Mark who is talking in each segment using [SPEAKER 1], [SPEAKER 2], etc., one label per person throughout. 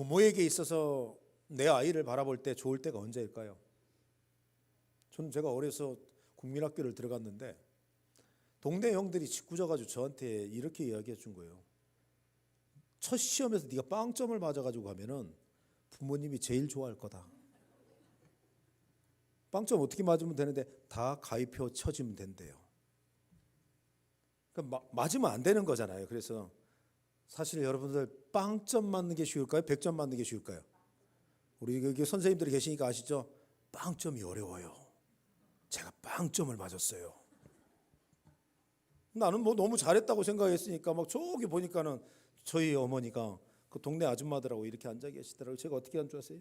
[SPEAKER 1] 부모에게 있어서 내 아이를 바라볼 때 좋을 때가 언제일까요? 저는 제가 어려서 국민학교를 들어갔는데 동네 형들이 짓궂어가지고 저한테 이렇게 이야기해 준 거예요. 첫 시험에서 네가 빵점을 맞아가지고 가면은 부모님이 제일 좋아할 거다. 빵점 어떻게 맞으면 되는데 다 가위표 쳐지면 된대요. 그러니까 맞으면 안 되는 거잖아요. 그래서 사실 여러분들 빵점 맞는 게 쉬울까요? 100점 맞는 게 쉬울까요? 우리 여기 선생님들이 계시니까 아시죠? 빵점이 어려워요. 제가 빵점을 맞았어요. 나는 뭐 너무 잘했다고 생각했으니까 막 저기 보니까는 저희 어머니가 그 동네 아줌마들하고 이렇게 앉아 계시더라고요. 제가 어떻게 한 줄 아세요?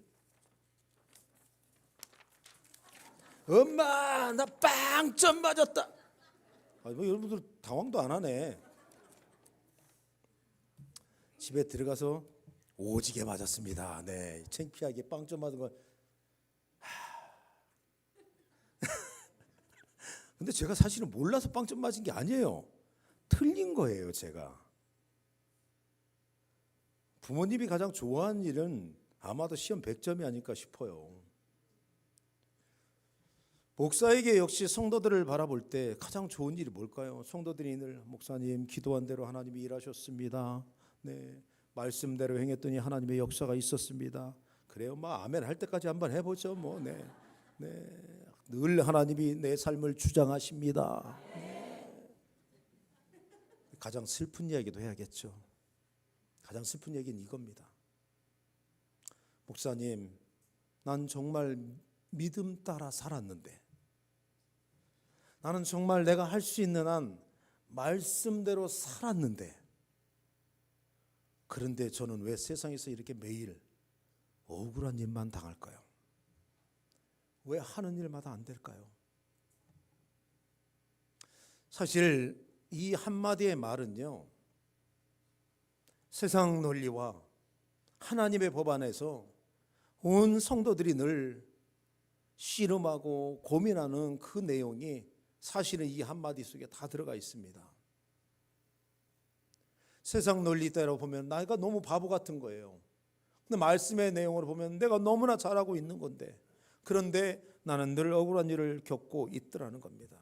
[SPEAKER 1] 엄마 나 빵점 맞았다. 뭐 여러분들 당황도 안 하네. 집에 들어가서 오지게 맞았습니다. 네, 창피하게 빵점 맞은 거. 근데 제가 사실은 몰라서 빵점 맞은 게 아니에요. 틀린 거예요, 제가. 부모님이 가장 좋아하는 일은 아마도 시험 100점이 아닐까 싶어요. 목사에게 역시 성도들을 바라볼 때 가장 좋은 일이 뭘까요? 성도들이 늘 목사님 기도한 대로 하나님이 일하셨습니다. 네, 말씀대로 행했더니 하나님의 역사가 있었습니다. 그래요, 뭐 아멘 할 때까지 한번 해보죠, 뭐. 네, 늘 하나님이 내 삶을 주장하십니다. 가장 슬픈 이야기도 해야겠죠. 가장 슬픈 얘기는 이겁니다. 목사님, 난 정말 믿음 따라 살았는데, 나는 정말 내가 할 수 있는 한 말씀대로 살았는데, 그런데 저는 왜 세상에서 이렇게 매일 억울한 일만 당할까요? 왜 하는 일마다 안 될까요? 사실 이 한마디의 말은요, 세상 논리와 하나님의 법 안에서 온 성도들이 늘 씨름하고 고민하는 그 내용이 사실은 이 한마디 속에 다 들어가 있습니다. 세상 논리대로 보면 내가 너무 바보 같은 거예요. 근데 말씀의 내용으로 보면 내가 너무나 잘하고 있는 건데, 그런데 나는 늘 억울한 일을 겪고 있더라는 겁니다.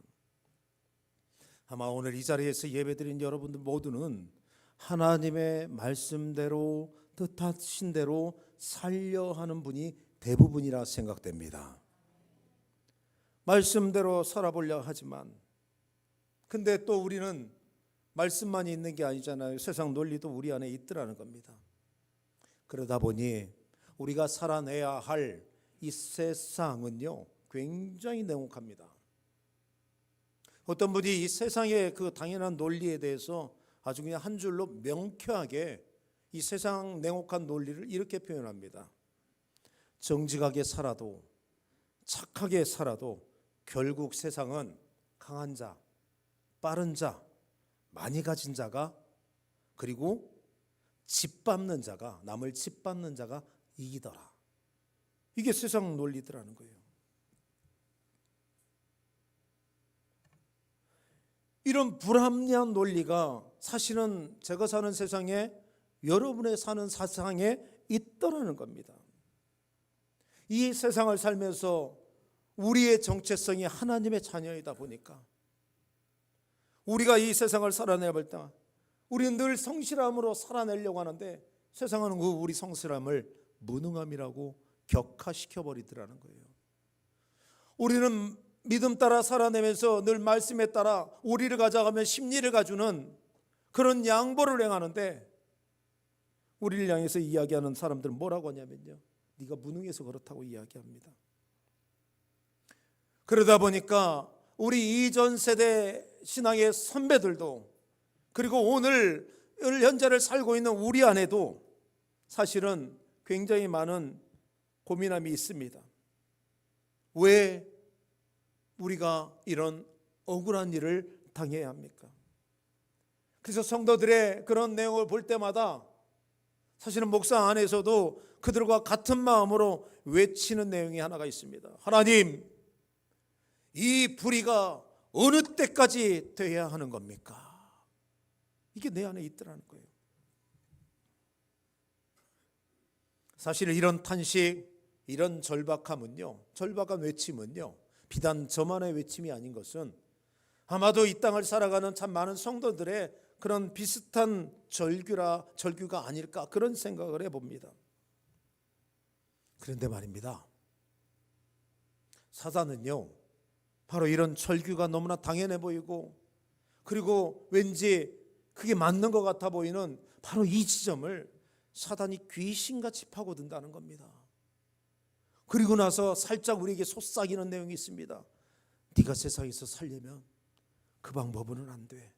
[SPEAKER 1] 아마 오늘 이 자리에서 예배드린 여러분들 모두는 하나님의 말씀대로 뜻하신 대로 살려 하는 분이 대부분이라 생각됩니다. 말씀대로 살아보려 하지만, 근데 또 우리는 말씀만이 있는 게 아니잖아요. 세상 논리도 우리 안에 있더라는 겁니다. 그러다 보니 우리가 살아내야 할 이 세상은요, 굉장히 냉혹합니다. 어떤 분이 이 세상의 그 당연한 논리에 대해서 아주 그냥 한 줄로 명쾌하게 이 세상 냉혹한 논리를 이렇게 표현합니다. 정직하게 살아도, 착하게 살아도 결국 세상은 강한 자, 빠른 자, 많이 가진 자가, 그리고 짓밟는 자가, 남을 짓밟는 자가 이기더라. 이게 세상 논리더라는 거예요. 이런 불합리한 논리가 사실은 제가 사는 세상에, 여러분의 사는 세상에 있더라는 겁니다. 이 세상을 살면서 우리의 정체성이 하나님의 자녀이다 보니까 우리가 이 세상을 살아내볼 때 우리는 늘 성실함으로 살아내려고 하는데, 세상은 그 우리 성실함을 무능함이라고 격화시켜버리더라는 거예요. 우리는 믿음 따라 살아내면서 늘 말씀에 따라 우리를 가져가며 심리를 가주는 그런 양보를 행하는데, 우리를 향해서 이야기하는 사람들은 뭐라고 하냐면요, 네가 무능해서 그렇다고 이야기합니다. 그러다 보니까 우리 이전 세대 신앙의 선배들도, 그리고 오늘 현재를 살고 있는 우리 안에도 사실은 굉장히 많은 고민함이 있습니다. 왜 우리가 이런 억울한 일을 당해야 합니까? 그래서 성도들의 그런 내용을 볼 때마다 사실은 목사 안에서도 그들과 같은 마음으로 외치는 내용이 하나가 있습니다. 하나님, 이 불의가 어느 때까지 돼야 하는 겁니까? 이게 내 안에 있더라는 거예요. 사실 이런 탄식, 이런 절박한 외침은요, 비단 저만의 외침이 아닌 것은 아마도 이 땅을 살아가는 참 많은 성도들의 그런 비슷한 절규가 아닐까, 그런 생각을 해봅니다. 그런데 말입니다, 사단은요, 바로 이런 절규가 너무나 당연해 보이고, 그리고 왠지 그게 맞는 것 같아 보이는 바로 이 지점을 사단이 귀신같이 파고든다는 겁니다. 그리고 나서 살짝 우리에게 속삭이는 내용이 있습니다. 네가 세상에서 살려면 그 방법은 안 돼.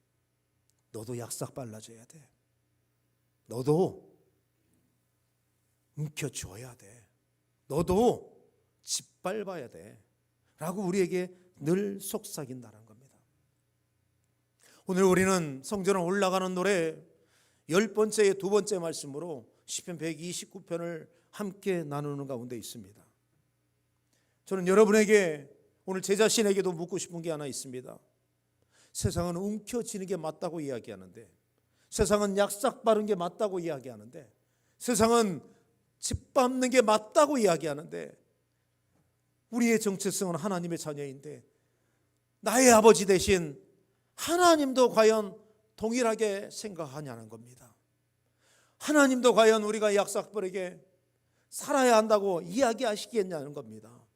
[SPEAKER 1] 너도 약삭 발라줘야 돼. 너도 움켜쥐어야 돼. 너도 짓밟아야 돼. 라고 우리에게 늘 속삭인다는 겁니다. 오늘 우리는 성전에 올라가는 노래 10번째의 두 번째 말씀으로 시편 129편을 함께 나누는 가운데 있습니다. 저는 여러분에게 오늘 제 자신에게도 묻고 싶은 게 하나 있습니다. 세상은 움켜쥐는 게 맞다고 이야기하는데, 세상은 약삭 바른 게 맞다고 이야기하는데, 세상은 짓밟는 게 맞다고 이야기하는데, 우리의 정체성은 하나님의 자녀인데 나의 아버지 대신 하나님도 과연 동일하게 생각하냐는 겁니다. 하나님도 과연 우리가 약삭빠르게 살아야 한다고 이야기하시겠냐는 겁니다.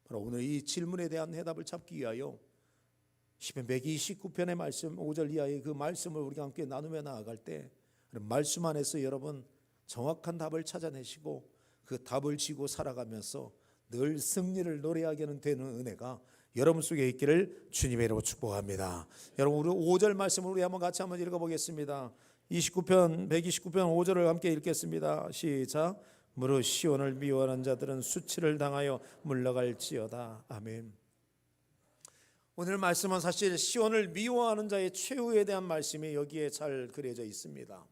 [SPEAKER 1] 바로 오늘 이 질문에 대한 해답을 찾기 위하여 시편 129편의 말씀 5절 이하의 그 말씀을 우리가 함께 나누며 나아갈 때, 말씀 안에서 여러분 정확한 답을 찾아내시고 그 답을 지고 살아가면서 늘 승리를 노래하게 되는 은혜가 여러분 속에 있기를 주님의 이름으로 축복합니다. 여러분, 우리 5절 말씀을 우리 같이 한번 읽어보겠습니다. 129편 5절을 함께 읽겠습니다. 시작. 무릇 시온을 미워하는 자들은 수치를 당하여 물러갈지어다. 아멘. 오늘 말씀은 사실 시온을 미워하는 자의 최후에 대한 말씀이 여기에 잘 그려져 있습니다.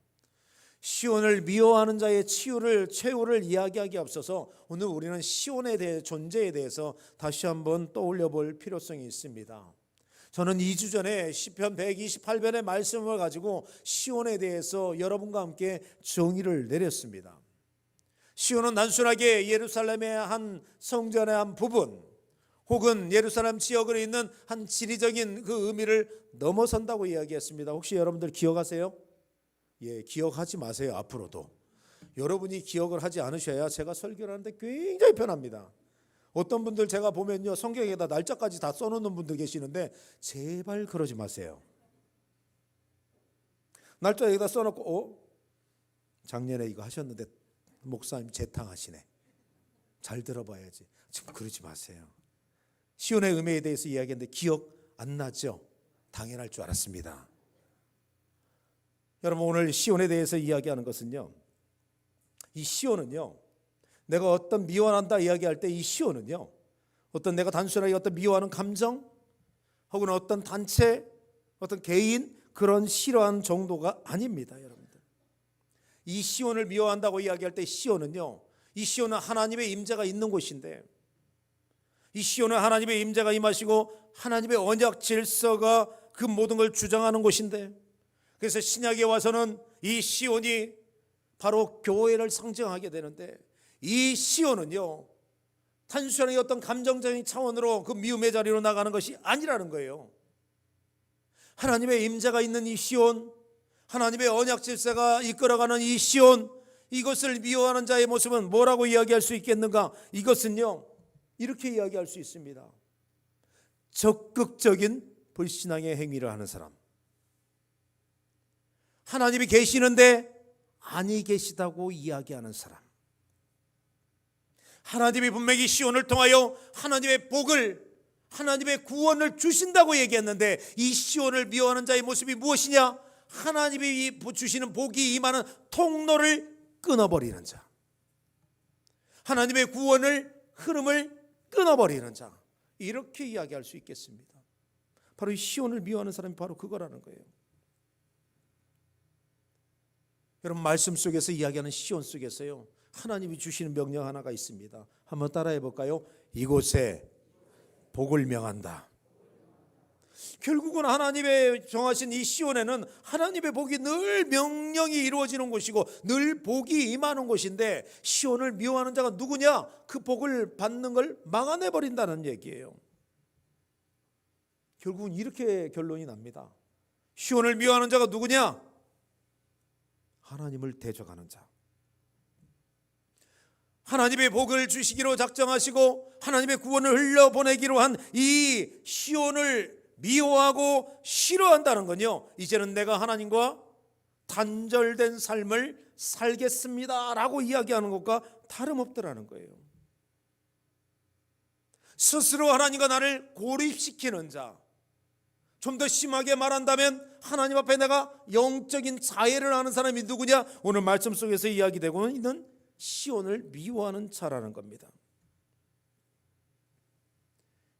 [SPEAKER 1] 시온을 미워하는 자의 최후를 이야기하기에 앞서서 오늘 우리는 시온에 대해 존재에 대해서 다시 한번 떠올려 볼 필요성이 있습니다. 저는 2주 전에 시편 128편의 말씀을 가지고 시온에 대해서 여러분과 함께 정의를 내렸습니다. 시온은 단순하게 예루살렘의 한 성전의 한 부분, 혹은 예루살렘 지역으로 있는 한 지리적인 그 의미를 넘어선다고 이야기했습니다. 혹시 여러분들 기억하세요? 예, 기억하지 마세요. 앞으로도 여러분이 기억을 하지 않으셔야 제가 설교를 하는데 굉장히 편합니다. 어떤 분들 제가 보면요, 성경에다 날짜까지 다 써놓는 분들 계시는데 제발 그러지 마세요. 날짜 여기다 써놓고 작년에 이거 하셨는데 목사님 재탕하시네. 잘 들어봐야지. 지금 그러지 마세요. 시온의 의미에 대해서 이야기했는데 기억 안 나죠? 당연할 줄 알았습니다. 여러분, 오늘 시온에 대해서 이야기하는 것은요, 이 시온은요, 내가 어떤 미워한다 이야기할 때 이 시온은요, 어떤 내가 단순하게 어떤 미워하는 감정 혹은 어떤 단체, 어떤 개인, 그런 싫어하는 정도가 아닙니다. 여러분들, 이 시온을 미워한다고 이야기할 때 시온은요, 이 시온은 하나님의 임재가 있는 곳인데, 이 시온은 하나님의 임재가 임하시고 하나님의 언약 질서가 그 모든 걸 주장하는 곳인데, 그래서 신약에 와서는 이 시온이 바로 교회를 상징하게 되는데, 이 시온은요, 단순하게 어떤 감정적인 차원으로 그 미움의 자리로 나가는 것이 아니라는 거예요. 하나님의 임재가 있는 이 시온, 하나님의 언약 질서가 이끌어가는 이 시온, 이것을 미워하는 자의 모습은 뭐라고 이야기할 수 있겠는가? 이것은요, 이렇게 이야기할 수 있습니다. 적극적인 불신앙의 행위를 하는 사람, 하나님이 계시는데 아니 계시다고 이야기하는 사람, 하나님이 분명히 시온을 통하여 하나님의 복을, 하나님의 구원을 주신다고 얘기했는데 이 시온을 미워하는 자의 모습이 무엇이냐? 하나님이 주시는 복이 임하는 통로를 끊어버리는 자, 하나님의 구원을, 흐름을 끊어버리는 자, 이렇게 이야기할 수 있겠습니다. 바로 이 시온을 미워하는 사람이 바로 그거라는 거예요. 여러분, 말씀 속에서 이야기하는 시온 속에서요, 하나님이 주시는 명령 하나가 있습니다. 한번 따라해 볼까요? 이곳에 복을 명한다. 결국은 하나님의 정하신 이 시온에는 하나님의 복이 늘 명령이 이루어지는 곳이고 늘 복이 임하는 곳인데, 시온을 미워하는 자가 누구냐? 그 복을 받는 걸 막아내 버린다는 얘기예요. 결국은 이렇게 결론이 납니다. 시온을 미워하는 자가 누구냐? 하나님을 대적하는 자. 하나님의 복을 주시기로 작정하시고 하나님의 구원을 흘려보내기로 한 이 시온을 미워하고 싫어한다는 건요, 이제는 내가 하나님과 단절된 삶을 살겠습니다 라고 이야기하는 것과 다름없더라는 거예요. 스스로 하나님과 나를 고립시키는 자, 좀 더 심하게 말한다면 하나님 앞에 내가 영적인 자해를 하는 사람이 누구냐? 오늘 말씀 속에서 이야기되고 있는 시온을 미워하는 자라는 겁니다.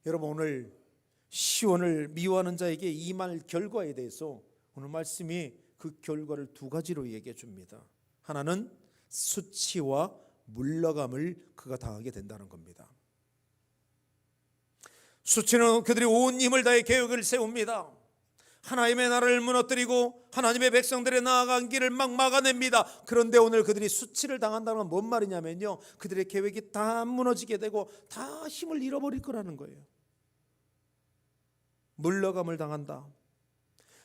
[SPEAKER 1] 여러분, 오늘 시온을 미워하는 자에게 임할 결과에 대해서 오늘 말씀이 그 결과를 두 가지로 얘기해 줍니다. 하나는 수치와 물러감을 그가 당하게 된다는 겁니다. 수치는 그들이 온 힘을 다해 계획을 세웁니다. 하나님의 나라를 무너뜨리고 하나님의 백성들의 나아간 길을 막 막아냅니다. 그런데 오늘 그들이 수치를 당한다는 건 뭔 말이냐면요, 그들의 계획이 다 무너지게 되고 다 힘을 잃어버릴 거라는 거예요. 물러감을 당한다.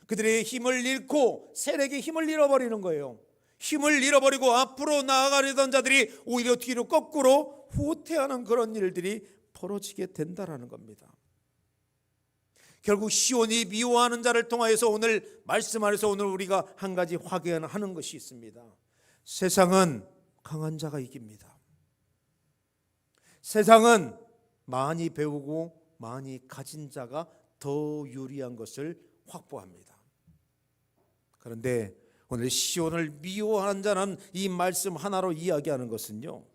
[SPEAKER 1] 그들의 힘을 잃고 세력의 힘을 잃어버리는 거예요. 힘을 잃어버리고 앞으로 나아가려던 자들이 오히려 뒤로 거꾸로 후퇴하는 그런 일들이 벌어지게 된다라는 겁니다. 결국 시온이 미워하는 자를 통하여서 오늘 말씀 안에서 오늘 우리가 한 가지 확인하는 것이 있습니다. 세상은 강한 자가 이깁니다. 세상은 많이 배우고 많이 가진 자가 더 유리한 것을 확보합니다. 그런데 오늘 시온을 미워하는 자는 이 말씀 하나로 이야기하는 것은요,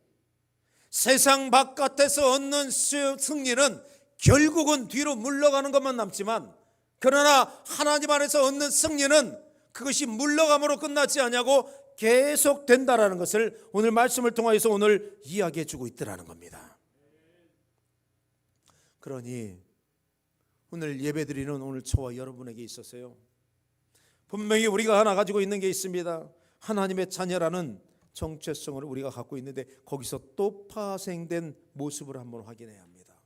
[SPEAKER 1] 세상 바깥에서 얻는 승리는 결국은 뒤로 물러가는 것만 남지만, 그러나 하나님 안에서 얻는 승리는 그것이 물러감으로 끝나지 않냐고 계속된다라는 것을 오늘 말씀을 통해서 오늘 이야기해 주고 있더라는 겁니다. 그러니 오늘 예배드리는 오늘 저와 여러분에게 있어서요, 분명히 우리가 하나 가지고 있는 게 있습니다. 하나님의 자녀라는 정체성을 우리가 갖고 있는데, 거기서 또 파생된 모습을 한번 확인해야 합니다.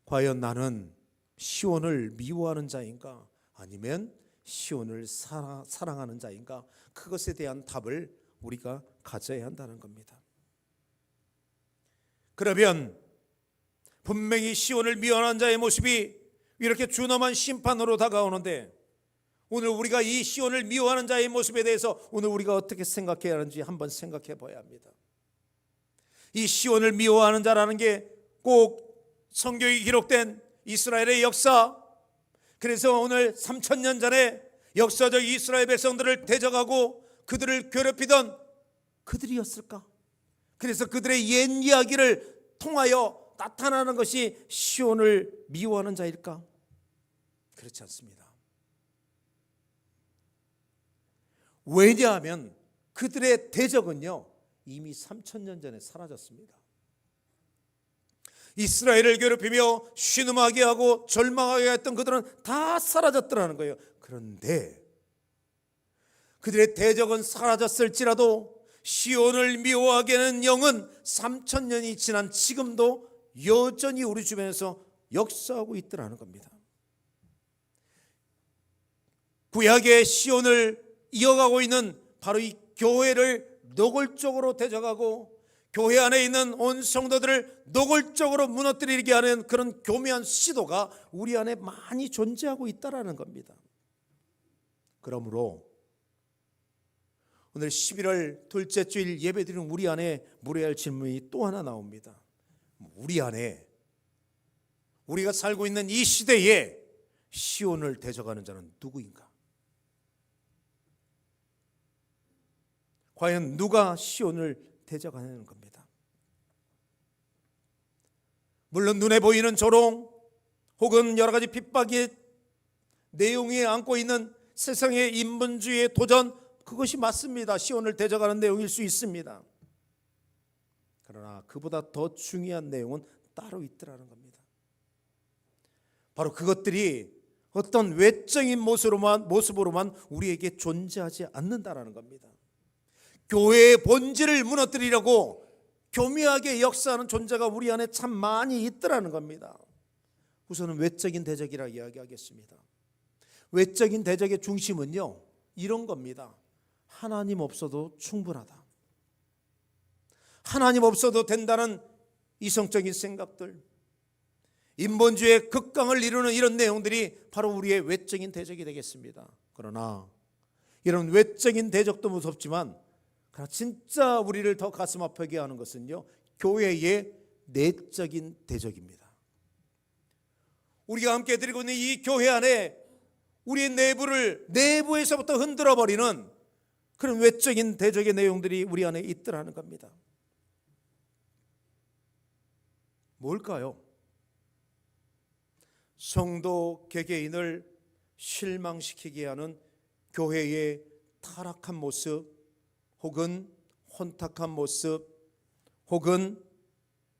[SPEAKER 1] 과연 나는 시온을 미워하는 자인가, 아니면 시온을 사랑하는 자인가? 그것에 대한 답을 우리가 가져야 한다는 겁니다. 그러면 분명히 시온을 미워하는 자의 모습이 이렇게 준엄한 심판으로 다가오는데, 오늘 우리가 이 시온을 미워하는 자의 모습에 대해서 오늘 우리가 어떻게 생각해야 하는지 한번 생각해 봐야 합니다. 이 시온을 미워하는 자라는 게 꼭 성경에 기록된 이스라엘의 역사, 그래서 오늘 3000년 전에 역사적 이스라엘 백성들을 대적하고 그들을 괴롭히던 그들이었을까? 그래서 그들의 옛 이야기를 통하여 나타나는 것이 시온을 미워하는 자일까? 그렇지 않습니다. 왜냐하면 그들의 대적은요, 이미 3000년 전에 사라졌습니다. 이스라엘을 괴롭히며 신음하게 하고 절망하게 했던 그들은 다 사라졌더라는 거예요. 그런데 그들의 대적은 사라졌을지라도 시온을 미워하게 하는 영은 3000년이 지난 지금도 여전히 우리 주변에서 역사하고 있더라는 겁니다. 구약의 시온을 이어가고 있는 바로 이 교회를 노골적으로 대적하고 교회 안에 있는 온 성도들을 노골적으로 무너뜨리게 하는 그런 교묘한 시도가 우리 안에 많이 존재하고 있다는 겁니다. 그러므로 오늘 11월 둘째 주일 예배드리는 우리 안에 물어야 할 질문이 또 하나 나옵니다. 우리 안에, 우리가 살고 있는 이 시대에 시온을 대적하는 자는 누구인가? 과연 누가 시온을 대적하는 겁니다. 물론 눈에 보이는 조롱 혹은 여러 가지 핍박의 내용이 안고 있는 세상의 인본주의의 도전, 그것이 맞습니다. 시온을 대적하는 내용일 수 있습니다. 그러나 그보다 더 중요한 내용은 따로 있더라는 겁니다. 바로 그것들이 어떤 외적인 모습으로만 우리에게 존재하지 않는다라는 겁니다. 교회의 본질을 무너뜨리려고 교묘하게 역사하는 존재가 우리 안에 참 많이 있더라는 겁니다. 우선은 외적인 대적이라 이야기하겠습니다. 외적인 대적의 중심은요, 이런 겁니다. 하나님 없어도 충분하다. 하나님 없어도 된다는 이성적인 생각들, 인본주의의 극강을 이루는 이런 내용들이 바로 우리의 외적인 대적이 되겠습니다. 그러나 이런 외적인 대적도 무섭지만 진짜 우리를 더 가슴 아프게 하는 것은요, 교회의 내적인 대적입니다. 우리가 함께 드리고 있는 이 교회 안에 우리의 내부에서부터 흔들어버리는 그런 외적인 대적의 내용들이 우리 안에 있더라는 겁니다. 뭘까요? 성도 개개인을 실망시키게 하는 교회의 타락한 모습, 혹은 혼탁한 모습, 혹은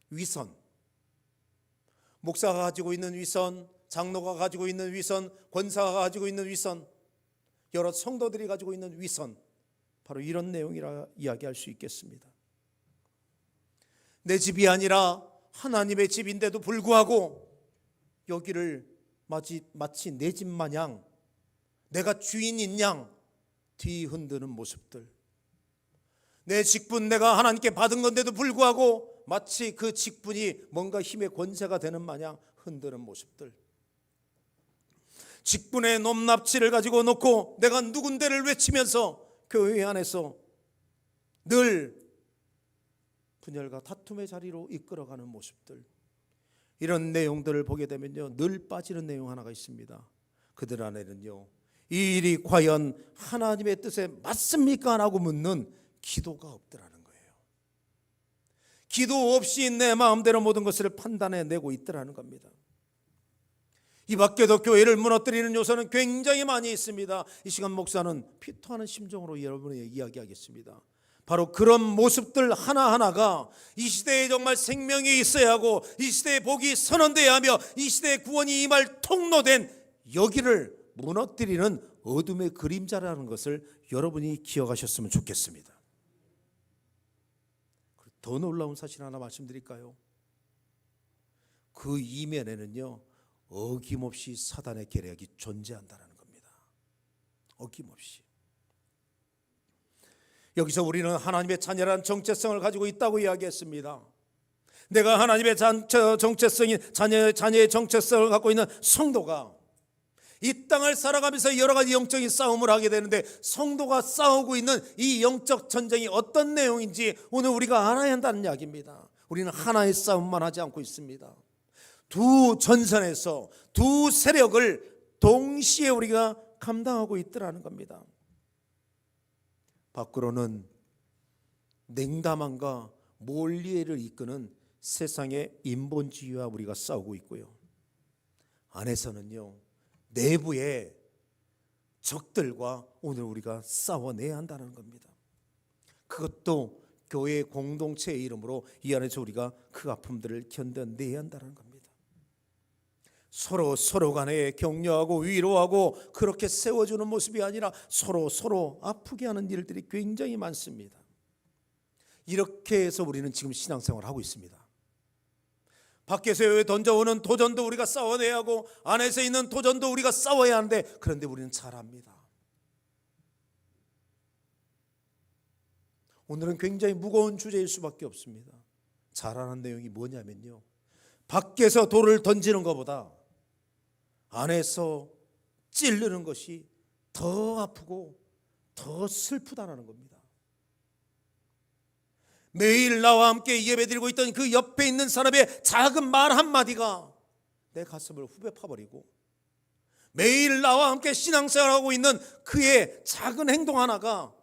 [SPEAKER 1] 위선, 목사가 가지고 있는 위선, 장로가 가지고 있는 위선, 권사가 가지고 있는 위선, 여러 성도들이 가지고 있는 위선, 바로 이런 내용이라 이야기할 수 있겠습니다. 내 집이 아니라 하나님의 집인데도 불구하고 여기를 마치 내 집 마냥 내가 주인인 양 뒤흔드는 모습들, 내 직분 내가 하나님께 받은 건데도 불구하고 마치 그 직분이 뭔가 힘의 권세가 되는 마냥 흔드는 모습들, 직분의 높낮이를 가지고 놓고 내가 누군데를 외치면서 교회 안에서 늘 분열과 다툼의 자리로 이끌어가는 모습들, 이런 내용들을 보게 되면요, 늘 빠지는 내용 하나가 있습니다. 그들 안에는요, 이 일이 과연 하나님의 뜻에 맞습니까? 라고 묻는 기도가 없더라는 거예요. 기도 없이 내 마음대로 모든 것을 판단해내고 있더라는 겁니다. 이 밖에도 교회를 무너뜨리는 요소는 굉장히 많이 있습니다. 이 시간 목사는 피토하는 심정으로 여러분에게 이야기하겠습니다. 바로 그런 모습들 하나하나가 이 시대에 정말 생명이 있어야 하고, 이 시대에 복이 선언되어야 하며, 이 시대에 구원이 임할 통로된 여기를 무너뜨리는 어둠의 그림자라는 것을 여러분이 기억하셨으면 좋겠습니다. 더 놀라운 사실 하나 말씀드릴까요? 그 이면에는요, 어김없이 사단의 계략이 존재한다는 겁니다. 어김없이. 여기서 우리는 하나님의 자녀라는 정체성을 가지고 있다고 이야기했습니다. 내가 하나님의 정체성인 자녀의 정체성을 갖고 있는 성도가 이 땅을 살아가면서 여러 가지 영적인 싸움을 하게 되는데, 성도가 싸우고 있는 이 영적 전쟁이 어떤 내용인지 오늘 우리가 알아야 한다는 이야기입니다. 우리는 하나의 싸움만 하지 않고 있습니다. 두 전선에서 두 세력을 동시에 우리가 감당하고 있더라는 겁니다. 밖으로는 냉담함과 몰리에를 이끄는 세상의 인본주의와 우리가 싸우고 있고요, 안에서는요, 내부의 적들과 오늘 우리가 싸워내야 한다는 겁니다. 그것도 교회 공동체의 이름으로 이 안에서 우리가 그 아픔들을 견뎌내야 한다는 겁니다. 서로 간에 격려하고 위로하고 그렇게 세워주는 모습이 아니라 서로 아프게 하는 일들이 굉장히 많습니다. 이렇게 해서 우리는 지금 신앙생활을 하고 있습니다. 밖에서 던져오는 도전도 우리가 싸워내야 하고, 안에서 있는 도전도 우리가 싸워야 하는데, 그런데 우리는 잘합니다. 오늘은 굉장히 무거운 주제일 수밖에 없습니다. 잘하는 내용이 뭐냐면요, 밖에서 돌을 던지는 것보다 안에서 찌르는 것이 더 아프고 더 슬프다는 겁니다. 매일 나와 함께 예배드리고 있던 그 옆에 있는 사람의 작은 말 한마디가 내 가슴을 후벼 파버리고, 매일 나와 함께 신앙생활하고 있는 그의 작은 행동 하나가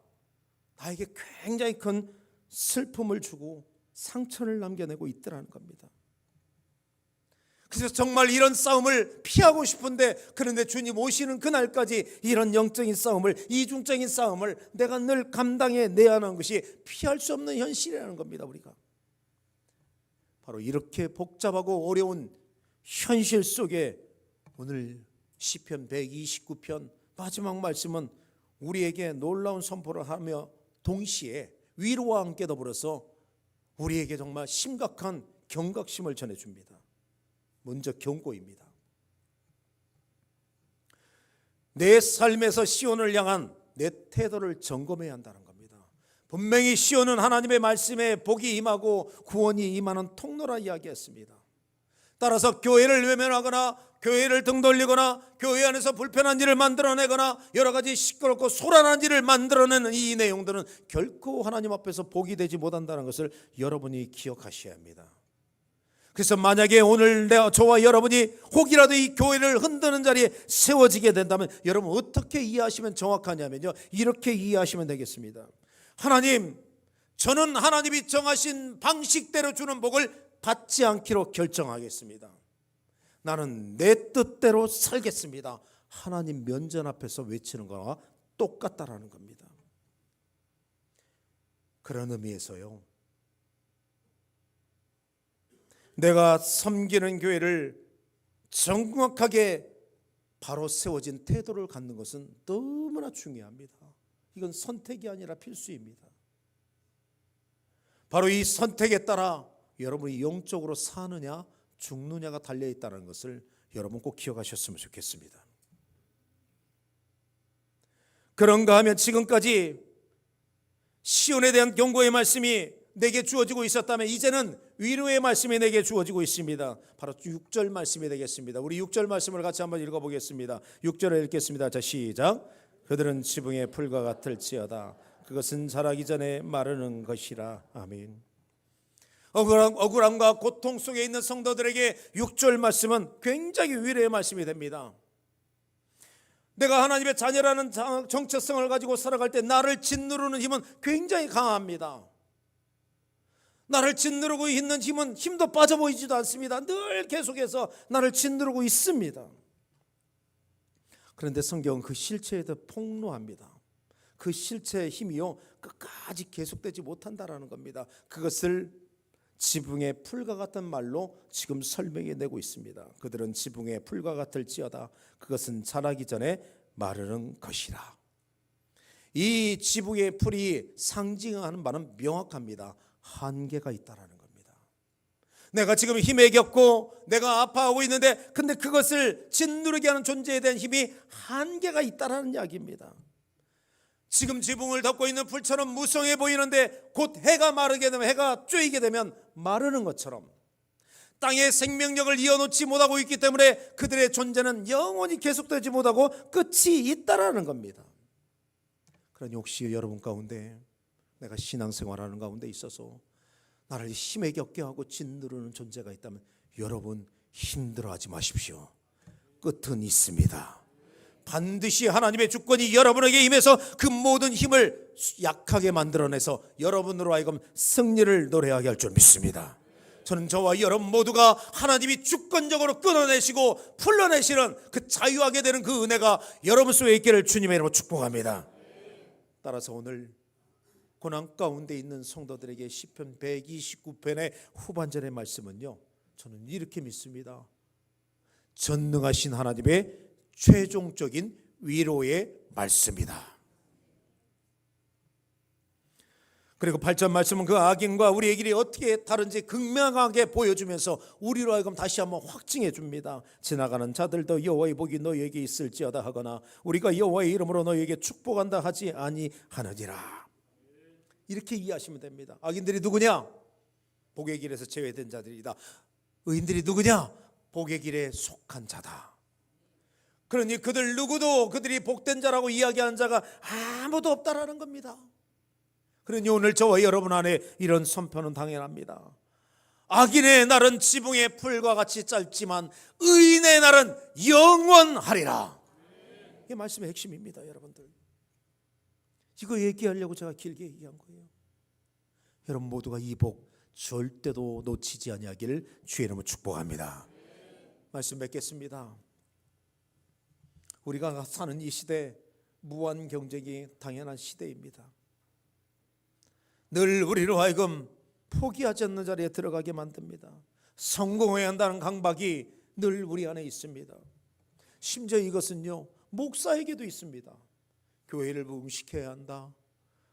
[SPEAKER 1] 나에게 굉장히 큰 슬픔을 주고 상처를 남겨내고 있더라는 겁니다. 그래서 정말 이런 싸움을 피하고 싶은데, 그런데 주님 오시는 그날까지 이런 영적인 싸움을, 이중적인 싸움을 내가 늘 감당해내야 하는 것이 피할 수 없는 현실이라는 겁니다. 우리가 바로 이렇게 복잡하고 어려운 현실 속에 오늘 시편 129편 마지막 말씀은 우리에게 놀라운 선포를 하며 동시에 위로와 함께 더불어서 우리에게 정말 심각한 경각심을 전해줍니다. 먼저 경고입니다. 내 삶에서 시온을 향한 내 태도를 점검해야 한다는 겁니다. 분명히 시온은 하나님의 말씀에 복이 임하고 구원이 임하는 통로라 이야기했습니다. 따라서 교회를 외면하거나 교회를 등 돌리거나 교회 안에서 불편한 일을 만들어내거나 여러 가지 시끄럽고 소란한 일을 만들어내는 이 내용들은 결코 하나님 앞에서 복이 되지 못한다는 것을 여러분이 기억하셔야 합니다. 그래서 만약에 오늘 저와 여러분이 혹이라도 이 교회를 흔드는 자리에 세워지게 된다면 여러분 어떻게 이해하시면 정확하냐면요, 이렇게 이해하시면 되겠습니다. 하나님, 저는 하나님이 정하신 방식대로 주는 복을 받지 않기로 결정하겠습니다. 나는 내 뜻대로 살겠습니다. 하나님 면전 앞에서 외치는 거와 똑같다라는 겁니다. 그런 의미에서요, 내가 섬기는 교회를 정확하게 바로 세워진 태도를 갖는 것은 너무나 중요합니다. 이건 선택이 아니라 필수입니다. 바로 이 선택에 따라 여러분이 영적으로 사느냐 죽느냐가 달려있다는 것을 여러분 꼭 기억하셨으면 좋겠습니다. 그런가 하면 지금까지 시온에 대한 경고의 말씀이 내게 주어지고 있었다면 이제는 위로의 말씀이 내게 주어지고 있습니다. 바로 6절 말씀이 되겠습니다. 우리 6절 말씀을 같이 한번 읽어보겠습니다. 6절을 읽겠습니다. 자, 시작. 그들은 지붕의 풀과 같을지어다. 그것은 자라기 전에 마르는 것이라. 아멘. 억울함과 고통 속에 있는 성도들에게 6절 말씀은 굉장히 위로의 말씀이 됩니다. 내가 하나님의 자녀라는 정체성을 가지고 살아갈 때 나를 짓누르는 힘은 굉장히 강합니다. 나를 짓누르고 있는 힘은 힘도 빠져 보이지도 않습니다. 늘 계속해서 나를 짓누르고 있습니다. 그런데 성경은 그 실체에 대해 폭로합니다. 그 실체의 힘이요 끝까지 계속되지 못한다라는 겁니다. 그것을 지붕의 풀과 같은 말로 지금 설명해내고 있습니다. 그들은 지붕의 풀과 같을지어다. 그것은 자라기 전에 마르는 것이라. 이 지붕의 풀이 상징하는 바는 명확합니다. 한계가 있다라는 겁니다. 내가 지금 힘에 겪고 내가 아파하고 있는데 근데 그것을 짓누르게 하는 존재에 대한 힘이 한계가 있다라는 이야기입니다. 지금 지붕을 덮고 있는 풀처럼 무성해 보이는데 곧 해가 마르게 되면, 해가 쬐이게 되면 마르는 것처럼 땅의 생명력을 이어놓지 못하고 있기 때문에 그들의 존재는 영원히 계속되지 못하고 끝이 있다라는 겁니다. 그러니 혹시 여러분 가운데 내가 신앙생활하는 가운데 있어서 나를 힘에 겪게 하고 짓누르는 존재가 있다면 여러분 힘들어하지 마십시오. 끝은 있습니다. 반드시 하나님의 주권이 여러분에게 임해서 그 모든 힘을 약하게 만들어내서 여러분으로 하여금 승리를 노래하게 할 줄 믿습니다. 저는 저와 여러분 모두가 하나님이 주권적으로 끊어내시고 풀러내시는 그 자유하게 되는 그 은혜가 여러분 속에 있기를 주님의 이름으로 축복합니다. 따라서 오늘 고난 가운데 있는 성도들에게 시편 129편의 후반절의 말씀은요, 저는 이렇게 믿습니다. 전능하신 하나님의 최종적인 위로의 말씀이다. 그리고 8절 말씀은 그 악인과 우리의 길이 어떻게 다른지 극명하게 보여주면서 우리로 하여금 다시 한번 확증해 줍니다. 지나가는 자들도 여호와의 복이 너희에게 있을지어다 하거나 우리가 여호와의 이름으로 너희에게 축복한다 하지 아니하느니라. 이렇게 이해하시면 됩니다. 악인들이 누구냐? 복의 길에서 제외된 자들이다. 의인들이 누구냐? 복의 길에 속한 자다. 그러니 그들 누구도 그들이 복된 자라고 이야기하는 자가 아무도 없다라는 겁니다. 그러니 오늘 저와 여러분 안에 이런 선포는 당연합니다. 악인의 날은 지붕의 풀과 같이 짧지만 의인의 날은 영원하리라. 이게 말씀의 핵심입니다. 여러분들, 이거 얘기하려고 제가 길게 얘기한 거예요. 여러분 모두가 이 복 절대로 놓치지 아니하기를 주의 이름으로 축복합니다. 말씀 맺겠습니다. 우리가 사는 이 시대, 무한 경쟁이 당연한 시대입니다. 늘 우리로 하여금 포기하지 않는 자리에 들어가게 만듭니다. 성공해야 한다는 강박이 늘 우리 안에 있습니다. 심지어 이것은요, 목사에게도 있습니다. 교회를 부흥시켜야 한다.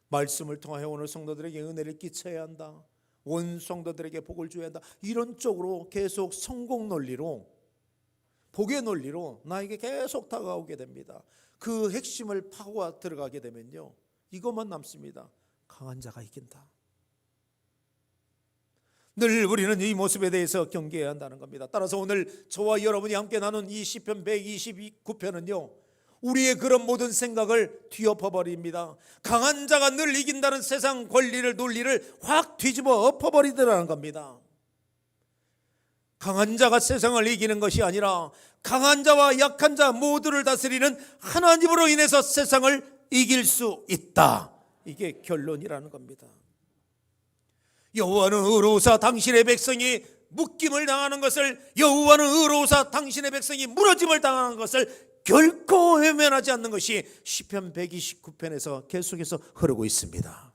[SPEAKER 1] 말씀을 통하여 오늘 성도들에게 은혜를 끼쳐야 한다. 온 성도들에게 복을 줘야 한다. 이런 쪽으로 계속 성공 논리로, 복의 논리로 나에게 계속 다가오게 됩니다. 그 핵심을 파고 들어가게 되면요, 이것만 남습니다. 강한 자가 이긴다. 늘 우리는 이 모습에 대해서 경계해야 한다는 겁니다. 따라서 오늘 저와 여러분이 함께 나눈 이 시편 129편은요, 우리의 그런 모든 생각을 뒤엎어버립니다. 강한 자가 늘 이긴다는 세상 권리를, 논리를 확 뒤집어 엎어버리더라는 겁니다. 강한 자가 세상을 이기는 것이 아니라 강한 자와 약한 자 모두를 다스리는 하나님으로 인해서 세상을 이길 수 있다. 이게 결론이라는 겁니다. 여호와는 의로우사 당신의 백성이 묶임을 당하는 것을, 여호와는 의로우사 당신의 백성이 무너짐을 당하는 것을 결코 외면하지 않는 것이 시편 129편에서 계속해서 흐르고 있습니다.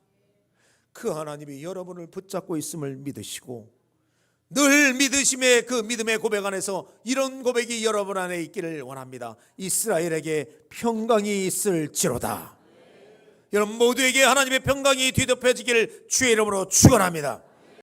[SPEAKER 1] 그 하나님이 여러분을 붙잡고 있음을 믿으시고 늘 믿으심의 그 믿음의 고백 안에서 이런 고백이 여러분 안에 있기를 원합니다. 이스라엘에게 평강이 있을지로다. 여러분 모두에게 하나님의 평강이 뒤덮여지기를 주의 이름으로 축원합니다.